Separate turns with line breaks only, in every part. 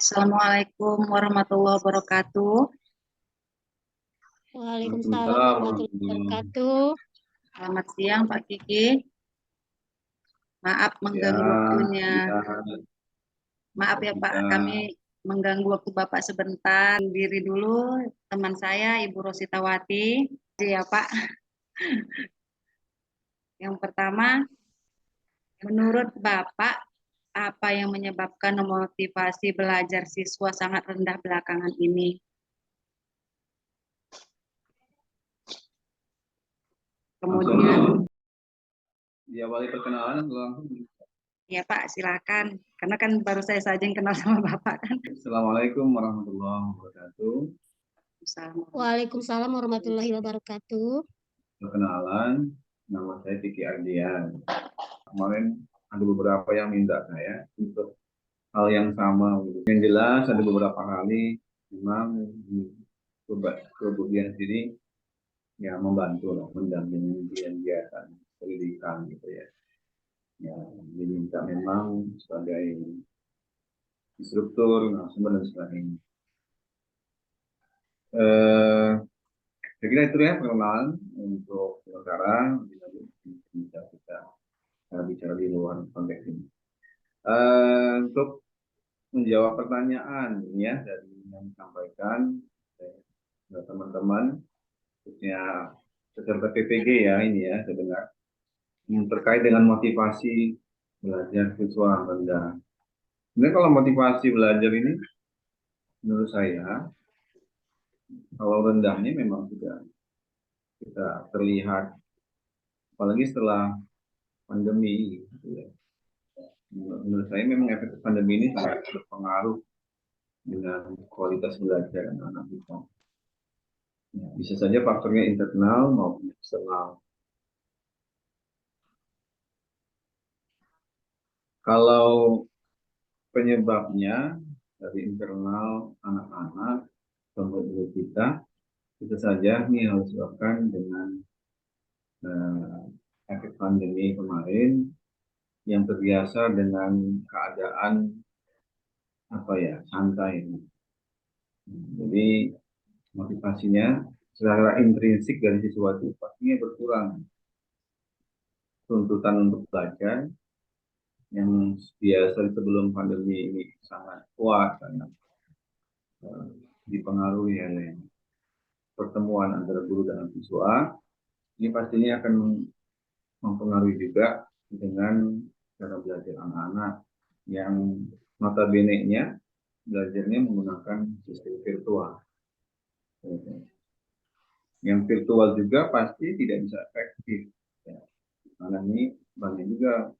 Assalamualaikum warahmatullahi wabarakatuh.
Waalaikumsalam
Waalaikumsalam
warahmatullahi
warahmatullahi
wabarakatuh.
Selamat siang Pak Kiki. Maaf mengganggu
ya,
waktunya.
ya,
Maaf ya Pak,
kita
kami mengganggu waktu Bapak sebentar. Diri dulu teman saya Ibu Rositawati. Ya Pak. Yang pertama, menurut Bapak apa yang menyebabkan motivasi belajar siswa sangat rendah belakangan ini? Kemudian,
diawali perkenalan langsung.
ya Pak, silakan. Karena kan baru saya saja yang kenal sama Bapak kan.
Assalamualaikum warahmatullahi wabarakatuh.
Waalaikumsalam warahmatullahi wabarakatuh.
Perkenalan, nama saya Kiki Ardian. Kemarin ada beberapa yang minta saya untuk hal yang sama. Yang jelas ada beberapa kali memang kemudian sini ya membantu lah, mendampingi kegiatan pendidikan gitu ya. Ya, diminta memang sebagai instruktur, narasumber dan sebagainya. Saya kira itu ya perkenalan untuk sementara. Bisa kita bicara di luar konteks ini. Untuk menjawab pertanyaan ya dari yang disampaikan teman-teman, khususnya peserta PPG ya ini ya, saya dengar terkait dengan motivasi belajar siswa rendah. Sebenarnya kalau motivasi belajar ini, menurut saya, kalau rendahnya memang sudah kita terlihat, apalagi setelah pandemi. Gitu ya. Menurut saya memang efek pandemi ini sangat berpengaruh dengan kualitas belajar anak-anak kita. Ya, bisa saja faktornya internal maupun eksternal. Kalau penyebabnya dari internal anak-anak sampai kita, itu saja ini harus disebabkan dengan efek pandemi kemarin yang terbiasa dengan keadaan apa ya santai. Jadi motivasinya secara intrinsik dari siswa itu pastinya berkurang. Tuntutan untuk belajar yang biasa sebelum pandemi ini sangat kuat karena dipengaruhi oleh pertemuan antara guru dan siswa, ini pastinya akan mempengaruhi juga dengan cara belajar anak-anak yang notabene-nya belajarnya menggunakan sistem virtual. Yang virtual juga pasti tidak bisa efektif. Ya. Karena ini banyak juga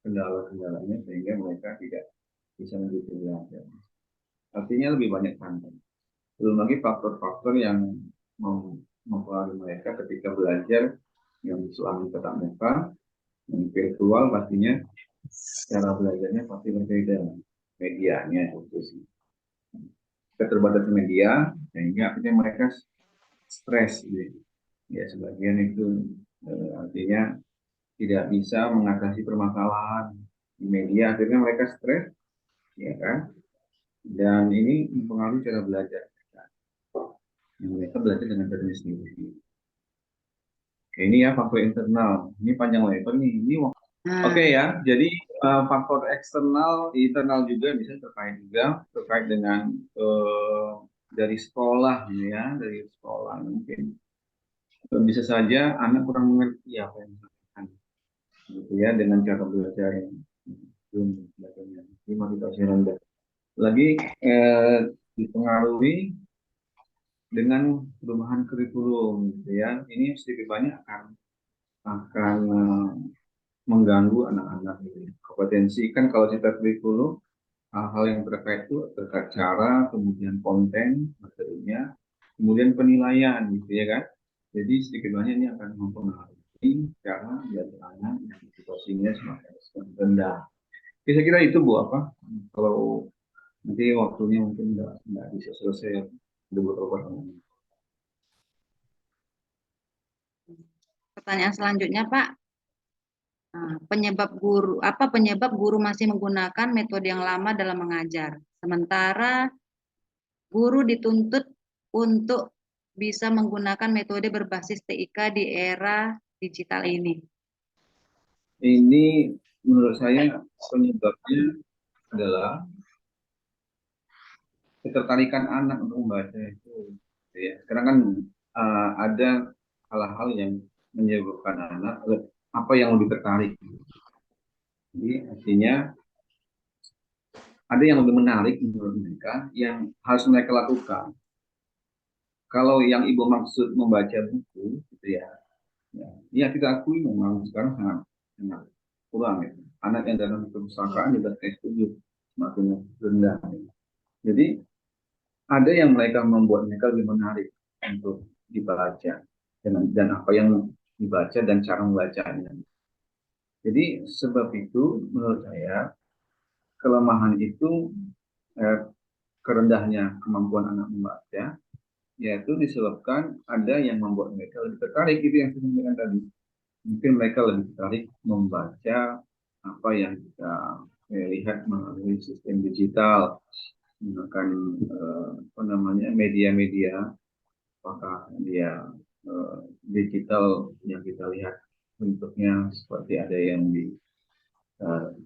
kendala-kendalanya sehingga mereka tidak bisa mendukung belajar. Artinya lebih banyak tantangan. Belum lagi faktor-faktor yang mempengaruhi mereka ketika belajar yang selama tetap muka, yang virtual pastinya cara belajarnya pasti berbeda. Medianya khususnya. Keterbatasan media sehingga akhirnya mereka stres. Ya sebagian itu artinya tidak bisa mengatasi permasalahan di media, akhirnya mereka stres, ya kan? Dan ini mempengaruhi cara belajar mereka. Yang mereka belajar dengan dirinya sendiri. Ini ya faktor internal. Ini panjang lebar nih. Ini oke ya. Jadi faktor eksternal, internal juga bisa terkait dengan dari sekolah ya, dari sekolah mungkin bisa saja anak kurang mengerti apa yang disampaikan, gitu ya, dengan cara belajar yang belum sebagainya. Ini motivasi rendah. Lagi dipengaruhi dengan perubahan kurikulum, gitu ya. Ini sedikit banyak akan mengganggu anak-anak. Gitu. Kompetensi kan kalau kita kurikulum hal-hal yang terkait itu terkait cara, kemudian konten materinya, kemudian penilaian, gitu ya kan. Jadi sedikit banyak ini akan mempengaruhi cara belajar anak yang situasinya semakin rendah. Saya kira itu Bu apa? Kalau nanti waktunya mungkin nggak bisa selesai beberapa pertanyaan.
Pertanyaan selanjutnya Pak, penyebab guru masih menggunakan metode yang lama dalam mengajar, Sementara guru dituntut untuk bisa menggunakan metode berbasis TIK di era digital ini.
Ini menurut saya penyebabnya adalah ketertarikan anak untuk membaca itu. Ya. Sekarang kan ada hal-hal yang menyebabkan anak apa yang lebih tertarik. Jadi artinya ada yang lebih menarik menurut mereka yang harus mereka lakukan. Kalau yang ibu maksud membaca buku, gitu ya, ya kita akui memang sekarang sangat kurang ya. Anak yang dalam perpustakaan juga saya setuju semakin rendah. Jadi ada yang mereka membuat mereka lebih menarik untuk dibaca dan apa yang dibaca dan cara membacanya. Jadi sebab itu menurut saya kelemahan itu kerendahnya kemampuan anak membaca, yaitu disebabkan ada yang membuat mereka lebih tertarik, itu yang saya sampaikan tadi. Mungkin mereka lebih tertarik membaca apa yang kita lihat melalui sistem digital, menggunakan apa namanya media-media, apakah dia digital yang kita lihat bentuknya seperti ada yang di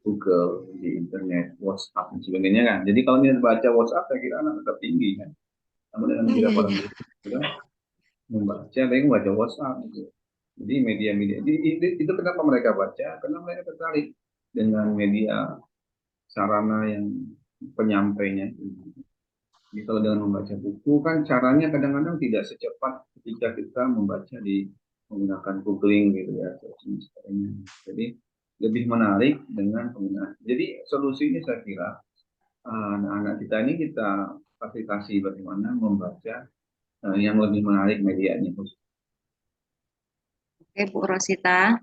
Google, di internet, WhatsApp dan sebagainya kan. Jadi kalau dia baca WhatsApp, saya kira anak tetap tinggi kan. Namun dengan
Iya,
kita pada
iya.
kita membaca, mereka membaca WhatsApp gitu. Jadi media-media itu kenapa mereka baca? Karena mereka tertarik dengan media sarana yang penyampainya. Jadi kalau dengan membaca buku kan caranya kadang-kadang tidak secepat ketika kita membaca di menggunakan googling gitu ya, searching sebagainya. Jadi lebih menarik dengan penggunaan. Jadi solusinya saya kira anak-anak kita ini kita fasilitasi bagaimana membaca yang lebih menarik medianya.
Oke, Bu Rosita,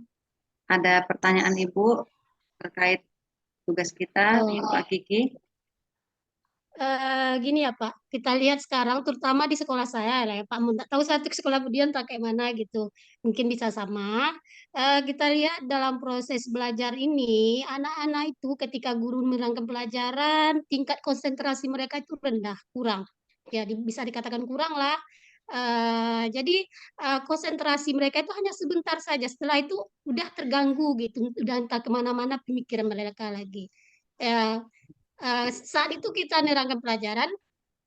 ada pertanyaan Ibu terkait tugas kita,
Oh,
Pak Kiki.
gini ya Pak, kita lihat sekarang terutama di sekolah saya lah ya Pak, nggak tahu satu sekolah kemudian tak kayak mana gitu, mungkin bisa sama. Kita lihat dalam proses belajar ini, anak-anak itu ketika guru menerangkan pelajaran, tingkat konsentrasi mereka itu rendah, kurang. Ya, bisa dikatakan kurang lah. Jadi konsentrasi mereka itu hanya sebentar saja, setelah itu udah terganggu gitu, udah entah kemana-mana pemikiran mereka lagi. Eh, saat itu kita nerangkan pelajaran,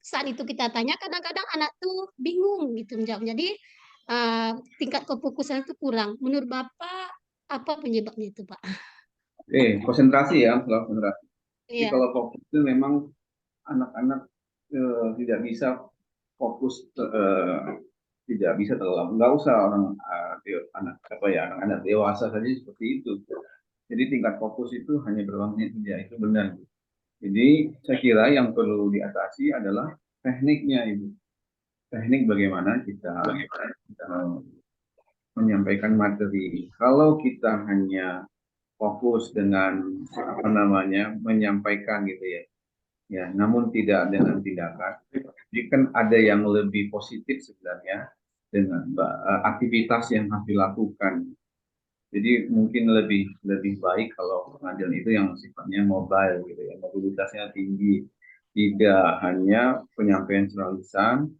saat itu kita tanya, kadang-kadang anak tuh bingung gitu menjawab. Jadi eh, tingkat kefokusan itu kurang. Menurut Bapak, apa penyebabnya itu, Pak?
Konsentrasi ya, konsentrasi. Jadi
Iya,
kalau fokus itu memang anak-anak tidak bisa fokus, tidak bisa terlalu, nggak usah orang anak apa ya anak-anak dewasa saja seperti itu. Jadi tingkat fokus itu hanya berapa menit saja, itu benar. Jadi saya kira yang perlu diatasi adalah tekniknya itu. Teknik bagaimana kita menyampaikan materi. Kalau kita hanya fokus dengan apa namanya menyampaikan gitu ya, ya, namun tidak dengan tindakan. Jadi kan ada yang lebih positif sebenarnya dengan aktivitas yang harus dilakukan. Jadi mungkin lebih lebih baik kalau pengajian itu yang sifatnya mobile gitu ya, mobilitasnya tinggi, tidak hanya penyampaian secara lisan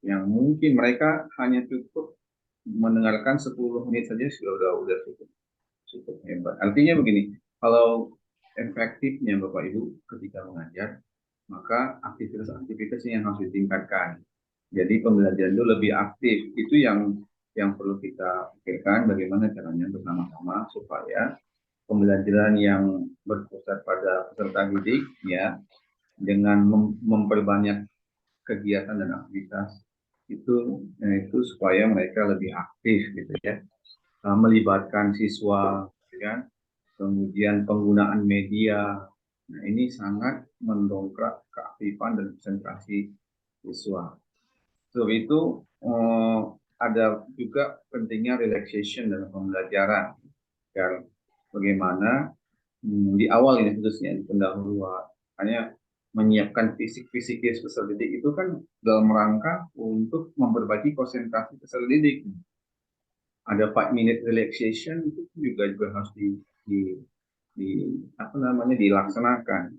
yang mungkin mereka hanya cukup mendengarkan 10 menit saja sudah cukup cukup hebat. Artinya begini, kalau efektifnya Bapak Ibu ketika mengajar, maka aktivitas-aktivitas yang harus ditingkatkan. Jadi pembelajaran itu lebih aktif. Itu yang perlu kita pikirkan bagaimana caranya bersama-sama supaya pembelajaran yang berpusat pada peserta didik ya dengan memperbanyak kegiatan dan aktivitas itu supaya mereka lebih aktif gitu ya. Melibatkan siswa gitu kan, kemudian penggunaan media. Nah, ini sangat mendongkrak keaktifan dan konsentrasi siswa. Sebab itu ada juga pentingnya relaxation dalam pembelajaran. Dan bagaimana di awal ini khususnya di pendahuluan, hanya menyiapkan fisik-fisik peserta didik itu kan dalam rangka untuk memperbaiki konsentrasi peserta didik. Ada 5 minute relaxation itu juga harus di apa namanya dilaksanakan.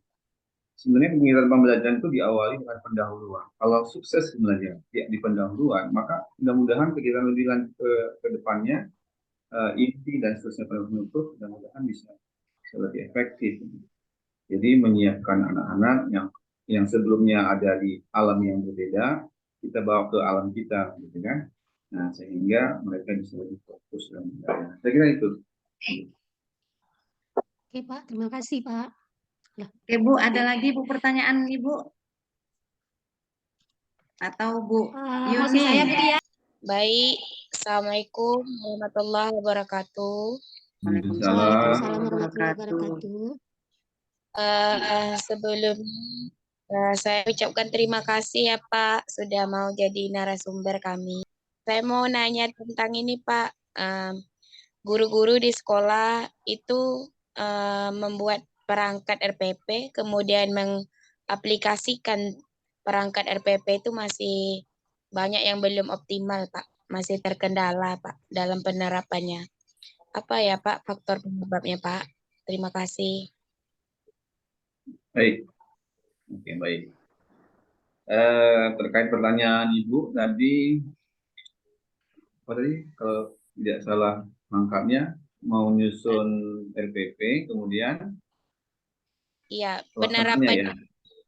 sebenarnya kegiatan pembelajaran itu diawali dengan pendahuluan. Kalau sukses sebenarnya ya, di pendahuluan, maka mudah-mudahan kegiatan lebih lanjut ke depannya, inti dan seterusnya penutup, mudah-mudahan bisa lebih efektif. Jadi menyiapkan anak-anak yang sebelumnya ada di alam yang berbeda, kita bawa ke alam kita, gitu kan? Nah, sehingga mereka bisa lebih fokus dan belajar. Saya kira itu.
Oke, Pak. Terima kasih, Pak.
Oke, Bu, ada lagi Bu pertanyaan Ibu? Atau Bu
Maksud saya
Yuni?
Bu ya.
Baik, Assalamualaikum warahmatullahi wabarakatuh.
Waalaikumsalam
Waalaikumsalam warahmatullahi
wabarakatuh.
wabarakatuh.
Sebelumnya saya ucapkan terima kasih ya Pak sudah mau jadi narasumber kami. Saya mau nanya tentang ini Pak. Guru-guru di sekolah itu membuat perangkat RPP, kemudian mengaplikasikan perangkat RPP itu masih banyak yang belum optimal Pak, masih terkendala Pak dalam penerapannya. Apa ya Pak faktor penyebabnya Pak? Terima kasih.
Baik, oke baik. Terkait pertanyaan Ibu tadi, apa tadi? Kalau tidak salah mangkapnya, mau nyusun RPP, kemudian
Iya,
pelaksanaannya ya,
iya,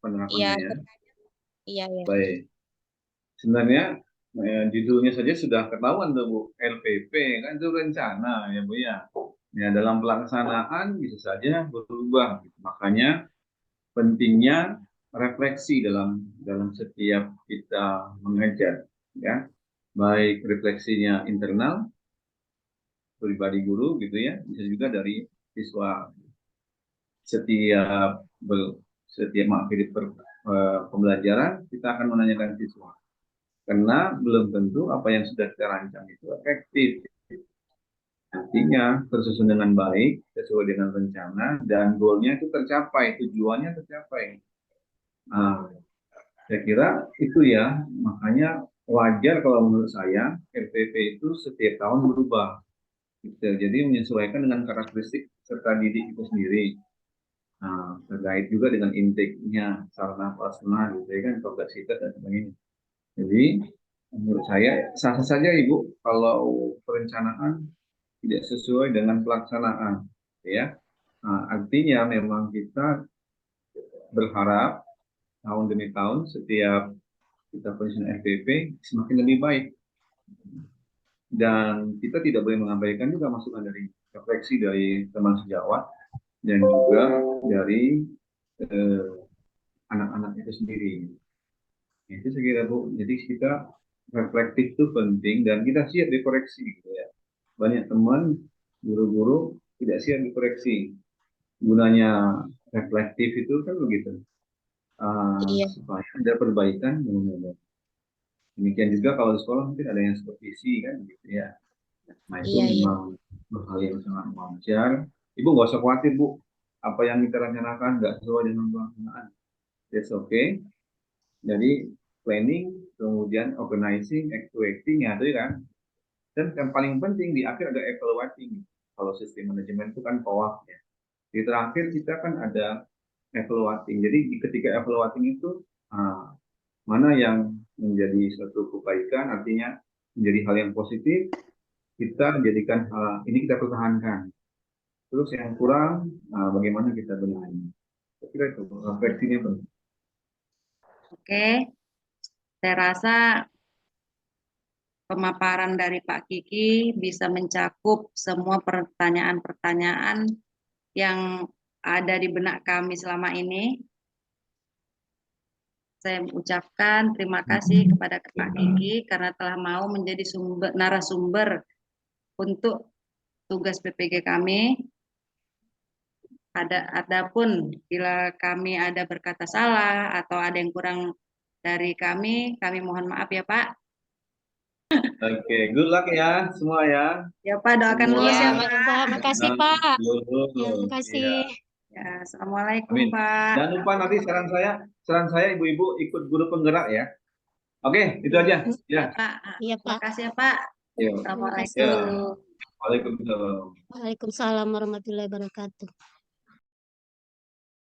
penerapannya ya.
iya, iya.
Baik. Sebenarnya judulnya saja sudah ketahuan tuh Bu, RPP kan itu rencana ya Bu ya. Ya dalam pelaksanaan bisa saja berubah. Gitu. Makanya pentingnya refleksi dalam setiap kita mengajar, ya. Baik refleksinya internal pribadi guru gitu ya, bisa juga dari siswa. Setiap setiap pembelajaran kita akan menanyakan siswa. Karena belum tentu apa yang sudah kita rancang itu efektif. Artinya tersusun dengan baik, sesuai dengan rencana, dan goalnya itu tercapai, tujuannya tercapai. Nah, saya kira itu ya, makanya wajar kalau menurut saya RPP itu setiap tahun berubah. Gitu. Jadi menyesuaikan dengan karakteristik serta didik itu sendiri. Nah, terkait juga dengan intake-nya, sarana prasarana gitu ya kan, kompleksitas dan sebagainya. Jadi menurut saya sah-sah saja Ibu kalau perencanaan tidak sesuai dengan pelaksanaan, ya. Nah, artinya memang kita berharap tahun demi tahun setiap kita penyusun RPP semakin lebih baik dan kita tidak boleh mengabaikan juga masukan dari refleksi dari teman sejawat dan juga dari anak-anak itu sendiri. Itu saya kira Bu. Jadi kita reflektif itu penting dan kita siap dikoreksi gitu ya. Banyak teman guru-guru tidak siap dikoreksi. Gunanya reflektif itu kan begitu.
Iya,
Supaya ada perbaikan. Demikian juga kalau di sekolah mungkin ada yang supervisi kan gitu ya. Nah itu
iya, iya.
memang hal yang sangat wajar. Ibu nggak usah khawatir Bu. Apa yang kita rencanakan nggak sesuai dengan pelaksanaan. That's okay. Jadi planning, kemudian organizing, actuating ya itu kan. Dan yang paling penting di akhir ada evaluating. Kalau sistem manajemen itu kan POAK ya. Di terakhir kita kan ada evaluating. Jadi ketika evaluating itu mana yang menjadi suatu kebaikan, artinya menjadi hal yang positif, kita jadikan hal ini kita pertahankan. Terus yang kurang, bagaimana kita benahi. Saya kira itu refleksinya penting.
Oke, saya rasa pemaparan dari Pak Kiki bisa mencakup semua pertanyaan-pertanyaan yang ada di benak kami selama ini. Saya ucapkan terima kasih kepada Pak Kiki karena telah mau menjadi narasumber untuk tugas PPG kami. Adapun bila kami ada berkata salah atau ada yang kurang dari kami mohon maaf ya Pak.
Oke, good luck ya semua ya.
Ya Pak, doakan
Semua.
lulus ya
Iya,
Pak.
Pak. Makasih, Pak.
Lulus.
Ya, makasih.
Iya.
Ya, Assalamualaikum
Amin.
Pak.
Jangan lupa nanti saran saya ibu-ibu ikut guru penggerak ya. Oke, itu aja.
Ya
Ya.
Pak.
Iya,
Terima
Pak.
kasih ya Pak.
Yuk.
Terima
Assalamualaikum.
kasih.
Ya. Waalaikumsalam.
Waalaikumsalam warahmatullahi wabarakatuh.